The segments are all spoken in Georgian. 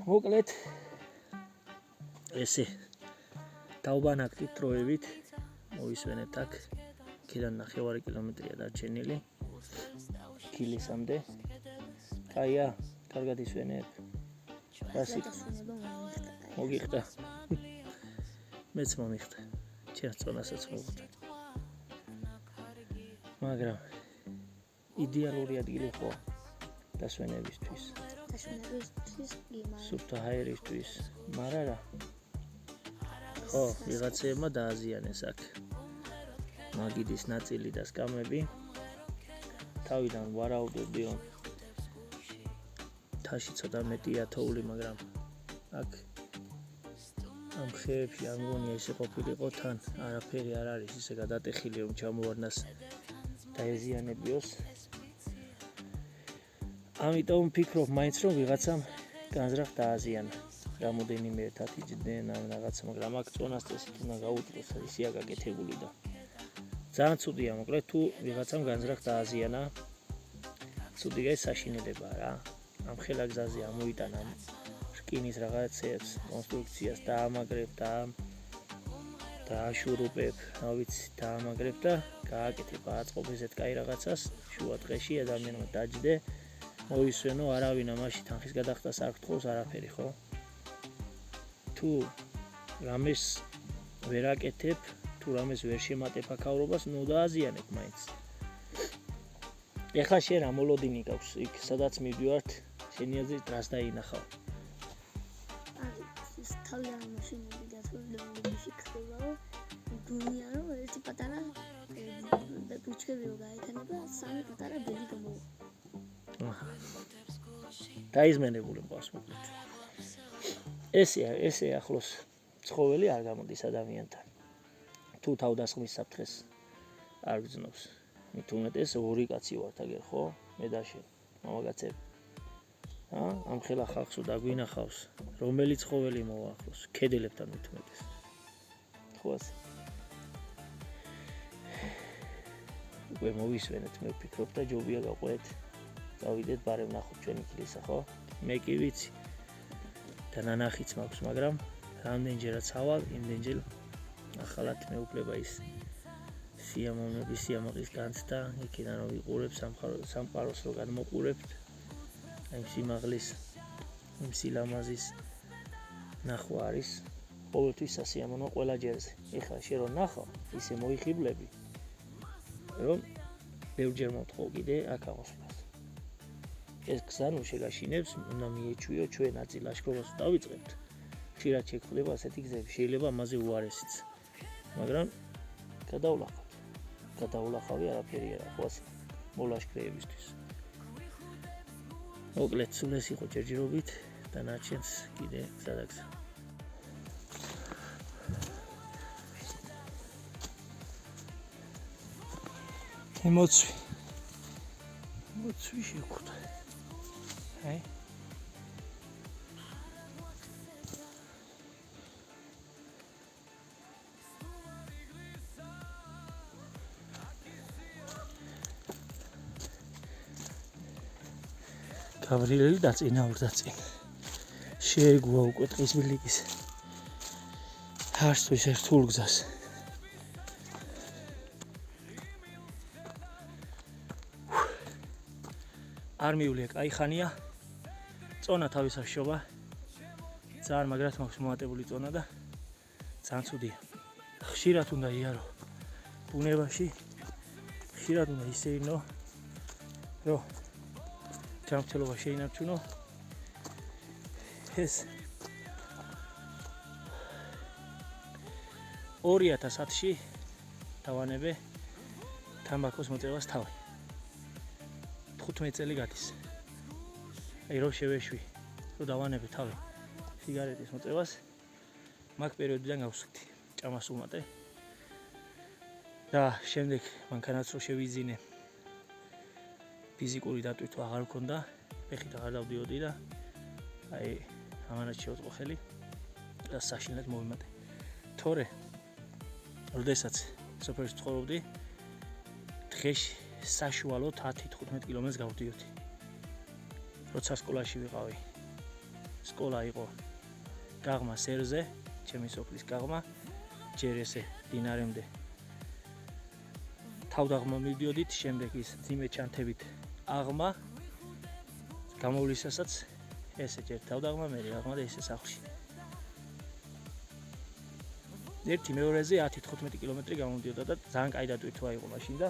მოკლედ ესე დავბანაკდით დროებით მოვისვენეთ აქ იქიდან 9 კილომეტრია დარჩენილი კილისამდე კაია კარგად ისვენებ მოგიხდა მეც მომიხდა ჩემს წონასაც მოვხდა მაგრამ იდეალური ადგილი ხო დასვენებისთვის სუფთა ჰაერისთვის მაგრამ რა ხო ვიღაცებმა დააზიანეს აქ მაგიდის ნაწილი და სკამები თავიდან ვარაუდობდი რომ თაში ცოტა მეტია თოვლი მაგრამ აქ ამ ხეებში არ მგონია ისე ყოფილიყო თან არაფერი არ არის ისე გადატეხილი რომ ჩამოვარდნას დაეზიანებიოს ამიტომ ვფიქრობ მაინც რომ ვიღაცამ განზრახ დააზიანა რამოდენიმე ერთად იჯდნენ ან რაღაცა მაგრამ აქ წონას წესით უნდა გაუწყვეს ისია გაკეთებული და ძალიან ცუდია მოკლედ თუ ვიღაცამ განზრახ დააზიანა ცუდი ეს საშინელებაა რა ამ ხელაგზაზე ამოიტანა რკინის რაღაცებს კონსტრუქციას დაამაგრებ და აშურუპებ რა ვიცი დაამაგრებ და გააკეთებ აწყობ ესეთ კაი რაღაცას შუა დღეში ადამიანმა დაჯდე მოისვენო არავინ ამაში თანხის გადახდას არ გთხოვს არაფერი ხო თუ რამეს ვერ აკეთებ თუ რამეს ვერ შემატებ აქაურობას ნუ დააზიანებ მაინც ეხლა შენ რა მოლოდინი გაქვს იქ სადაც მივდივართ შენი აზრით რას დაინახავ ეს თავიდან მაშინები გასვლებში ხდება გონია რომ ერთი პატარა ბუჩქები გაიქნება სამი პატარა ბელი გამოვა დაიზმენებული ყავს მოკლედ ესე ახლოს ცხოველი არ გამოდის ადამიანთან თუ თავდასხმის საფრთხეს არ გძნობს მით უმეტეს ორი კაცი ვართ აგერ ხო მე და შენ მამაკაცები ამ ხელა ხალხს და გვინახავს რომელი ცხოველი მოაახლოს ქედელებთან მით უმეტეს ხო ასე უკვე მოვისვენეთ მე ვფიქრობ და ჯობია გაყვეთ დავიდეთ ბარემ ნახოთ ჩვენი კილისა ხო მე კი ვიცი და ნანახიც მაქვს მაგრამ რამდენჯერაც ავალ იმდენჯერ ახალად მეუფლება ის სიამოვნების სიამაყის განცდა იქიდან რომ ვიყურებ სამყაროს რო გადმოყურებთ აი სიმაღლის იმ სილამაზის ნახვა არის ყოველთვის სასიამოვნო ყველა ჯერზე ეხლა შე რო ნახავ ისე მოიხიბლები რომ ბევრჯერ მომთხოვ კიდე აქ აღმოსვლას ეს გზანო შეგაშინებს უნდა მიეჩვიო ჩვენ ნაწილ ლაშქრობას დავიწყებთ ხშირად შეგხვდება ასეთი გზები შეიძლება ამაზე უარესიც მაგრამ გადავლახავი არაფერი არა ხო ასე მოლაშქრეებისთვის მოკლედ სულ ეს იყო ჯერჯერობით და ნაჩენს კიდე გზადაგზა მოცვი შეგვხვდა აი გავრილელი დაწინაურდა წინ შეეგუა უკვე ტყის ბილიკის ჰარსთვის ერთულ გზას არ მივლია კაი ხანია წონა თავისაშობა ძალიან მაგრად მაქვს მომატებული წონა და ძალიან ცუდია ხშირად უნდა იარო ბუნებაში ხშირად უნდა ისეინო რომ ჯანმრთელობა შეინარჩუნო ეს 2010-ში დავანებე თამბაქოს მოწევას თავი 15 წელი გადის აი რო შევეშვი რო დავანებე თავი სიგარეტის მოწევას მაგ პერიოდიდან გავსვიქთი ჭამას უმატე და შემდეგ მანქანაც რო შევიძინე ფიზიკური დატვირთვა აღარ მქონდა ფეხით აღარ დავდიოდი და აი ამანაც შევწყო ხელი და საშინლად მოვიმატე თორე როდესაც სოფელში ცხოვრობდი დღეში საშუალოდ 10-15 კილომეტრს გავდიოდი როცა სკოლაში ვიყავი სკოლა იყო გაღმა სერზე, ჩემი სოფლის გაღმა, ჯერ ესე დინარემდე თავდაღმა მივდიოდით, შემდეგ ის ძიმე ჩანთებით აღმა გამოვლისასაც ესე ჯერ თავდაღმა, მერე აღმა და ესე სახლში. ერთი მეორეზე 10-15 კილომეტრი გამომდიოდა და ძალიან კაი დატვირთვა იყო მაშინ და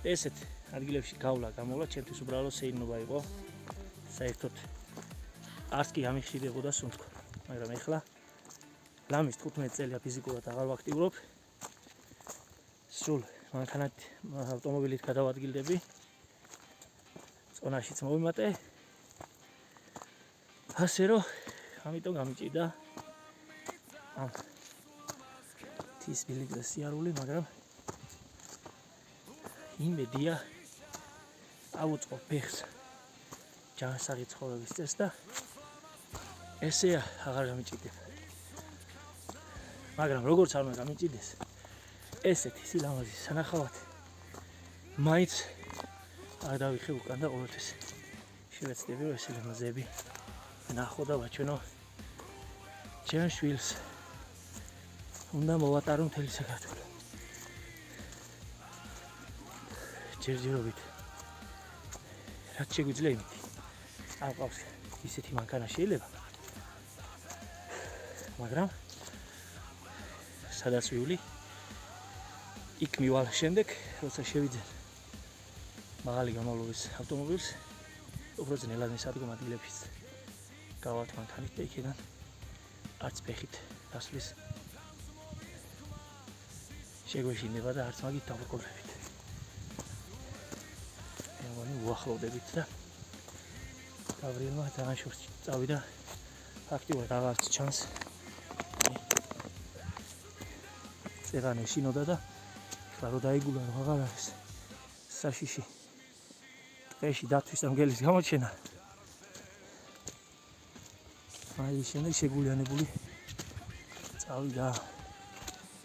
ესეთ ადგილებში გამოვლა ჩემთვის უბრალოდ სეირნობა იყო. საერთოდ არც კი გამიხშირებოდა სუნთქვა, მაგრამ ეხლა ლამის 15 წელია ფიზიკურად აღარ ვაქტიურობ. სულ მანქანით ავტომობილით გადავადგილდები. წონაშიც მოვიმატე. ასე რომ ამიტომ გამიჭირდა ამ თის ბილიკზე სიარული, მაგრამ იმედია ავუწყო ფეხს ჯანსაღი ცხოვრების წესს და ესე აღარ გამიჭირდება. მაგრამ როგორც არ უნდა გამიჭირდეს, ესეთი სილამაზის სანახავად მაინც არ დავიხე უკან და ყოველთვის შევეცდები რომ ეს სილამაზები ნახო და ვაჩვენო ჩემ შვილს. უნდა მოვატარო მთელი საქართველო. ჯერჯერობით რაც შეგვიძლია იმითი არ ყავს ისეთი მანქანა შეიძლება, მაგრამ სადაც ვივლი იქ მივალ შემდეგ როცა შევიძენ მაღალი გამავლობის ავტომობილს უფრო ძნელად მისადგომ ადგილებშიც გავალთ მანქანით და იქიდან არც ფეხით დასვლის შეგვეშინდება და არც მაგით დავაკოლებით. უახლოვდებით და გავრილმა ძალიან შორს წავიდა. ფაქტიურად აღარც ჩანს წეღანი შინოდა და ეხლა რო დაიგულა რომ აღარ არის საშიში ტყეში დათვის და მგელის გამოჩენა. აი შემდეგ შეგულიანებული წავიდა.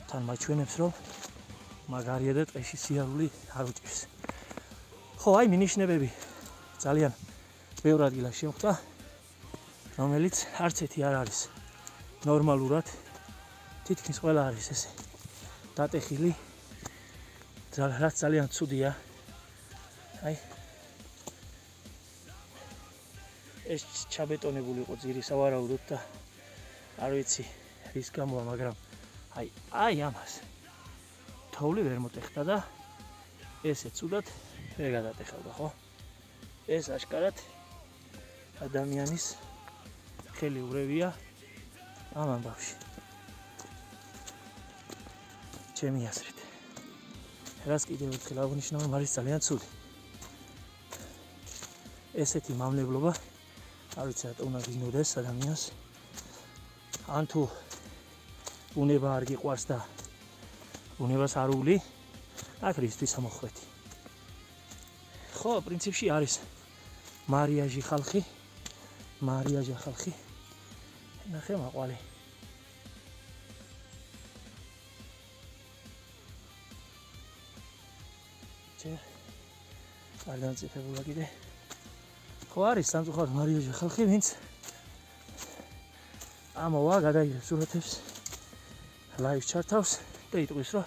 თან მაჩვენებს რომ მაგარია და ტყეში სიარული არ უჭირს. ხო, აი მინიშნებები ძალიან ბევრ ადგილას შემხვდა, რომელიც არც ერთი არ არის ნორმალურად. თითქმის ყველა არის ესე დატეხილი, რაც ძალიან ცუდია. აი ეს ჩაბეტონებული იყო ძირი სავარაუდოდ და არ ვიცი რის გამოა, მაგრამ აი ამას თოვლი ვერ მოტეხდა და ესე ცუდად ვერ გადატეხავდა, ხო? ეს აშკარად ადამიანის ხელი ურევია ამ ამბავში. ჩემი აზრით. რაც კიდევ ერთხელ აღნიშნავ, არის ძალიან ცუდი. ესეთი მამლებლობა არ ვიცი რატომ უნდა გინოდეს ადამიანს. ან თუ უნება არ გიყვარს და უნებას არ უვლი, აქ რისთვის ამოხვეთი. ხო, პრინციპში არის მარიაჟი ხალხი. ნახე მაყვალი. არ დამწიფებულა კიდე. ხო, არის სამწუხაროდ მარიაჟი ხალხი, ვინც ამოვა გადაიღებს სურათებს, ლაივს ჩართავს და იტყვის, რომ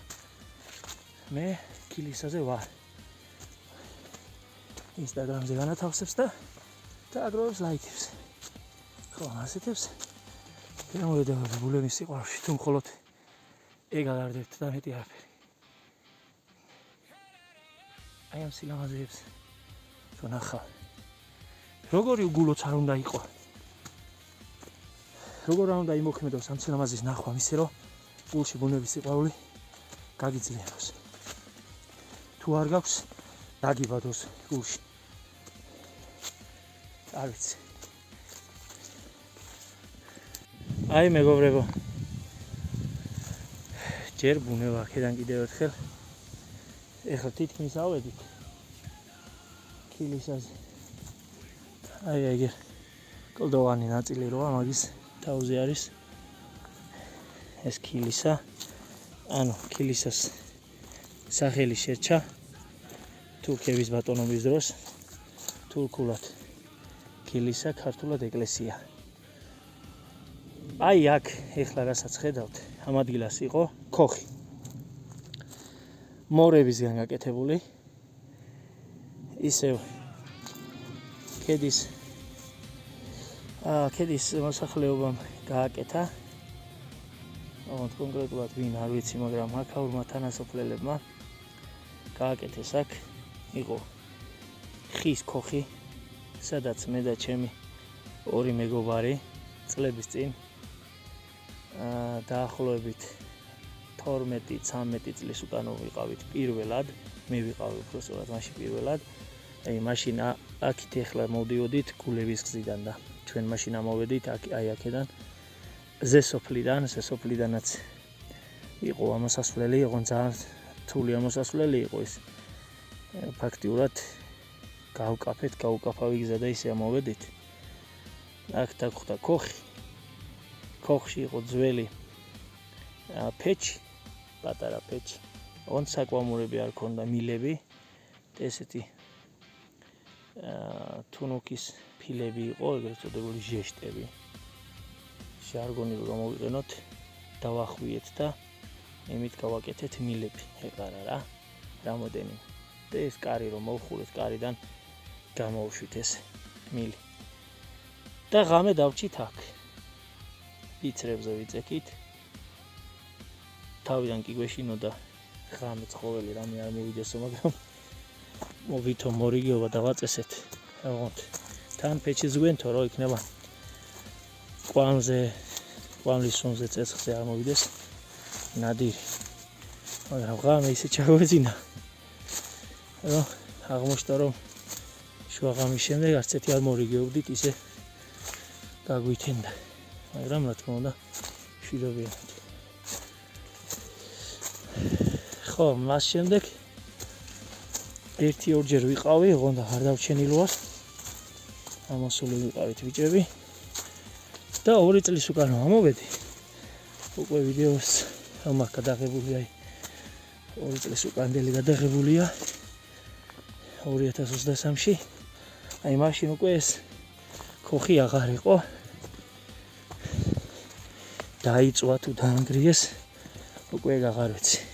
მე კილისაზე ვარ. ინსტაგრამზე განათავსებს და აგროვებს ლაიქებს. ხო, ასეთებს გამოვედება ბულემის სიყვარულში, თუ მხოლოდ ეგ აღარდებთ და მეტი არაფერი. აი ამ სილამაზეებს რო ნახავ, როგორი უგულოც არ უნდა იყო. როგორ არ უნდა იმოქმედოს ამ სილამაზის ნახვა, ისე რომ გულში ბუნების სიყვარული გაგიძლიეროს. თუ არ გაქვს, დაგიბადოს გულში. არ ვიცი. აი მეგობრებო, ჯერ ბუნება აქედან კიდევ ერთხელ. ეხლა თითქმის ავედით კილისაზე. აი ეგ კლდოვანი ნაწილი როა, მაგის თავზე არის ეს კილისა. ანუ კილისას სახელი შერჩა თურქების ბატონობის დროს. თურქულად კილისა ქართულად ეკლესია. აი აქ ეხლა რასაც ხედავთ, ამ ადგილას იყო ქოხი. მორებისგან გაკეთებული. ისევ ქედის მოსახლეობამ გააკეთა. კონკრეტულად ვინ არ ვიცი, მაგრამ აქაურმა თანასოფლელებმა გააკეთეს აქ იყო ხის ქოხი, სადაც მე და ჩემი ორი მეგობარი წლების წინ დაახლოებით 12-13 წლის უკან ვიყავით პირველად, მე ვიყავი უბრალოდ მაშინ პირველად. აი მაშინ აქით ეხლა მოვდიოდით გულების გზიდან და ჩვენ მაშინ ამოვედით აი აქედან ზესოფლიდანაც იყო ამოსასვლელი, იყო ძალიან რთული ამოსასვლელი იყო ის. ფაქტიურად გაუკაფავი გზა და ისე ამოვედით. აქ დაგხვდა ქოხი. ქოხში იყო ძველი ფეჩი, პატარა ფეჩი. საკვამურები არ ქონდა, მილები. ესეთი თუნუქის ფილები იყო, ეგრეთ წოდებული ჟეშტები. ჟარგონი რომ გამოვიყენოთ, დავახვიეთ და იმით გავაკეთეთ მილები. ეყარა რა, რამოდენი. და ეს კარი რომ მოვხურეთ, კარიდან გამოვშვით ეს მილი. და ღამე დავჭით აქ. ფიცრებზე ვიწექით. თავიდან კი გვეშინოდა ღამე ცხოველი რამე არ მოვიდესო, მაგრამ მოვითო მორიგეობა დავაწესეთ. აღონთ. თან ფეჩის გვენთო რო იქნება კვამლის სუნზე წეცხზე არ მოვიდეს ნადირი. მაგრამ ღამე ისე ჩაგვეძინა. რომ აღმოჩნდა რომ შუა ღამის შემდეგ არც ერთი არ მორიგეობდით, ისე გაგვითენდა. მაგრამ რა თქმა უნდა შვიდობიანად. ხო, მას შემდეგ 1-2 ვიყავი, ოღონდ არ დავჩენილვარ. ამოსული ვიყავით ბიჭები. და 2 წლის უკან ამოვედი. უკვე ვიდეოს ამ გადაღებულია. 2 წლის უკანდელი გადაღებულია 2023-ში. აი მაშინ უკვე ეს ქოხი აღარ იყო. დაიწვა თუ დაანგრიეს, უკვე აღარ ვიცი.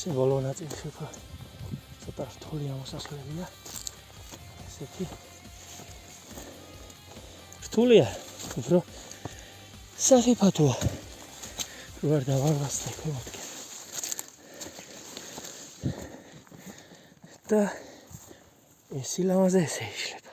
ესე ბოლო ნაწილი ცოტა რთული ამოსასვლებია. ესეთი რთულია, უფრო საფიფათოა. რო არ დავარვასდე ქვემოთკენ. და ეს სილამაზე ესე იშლება.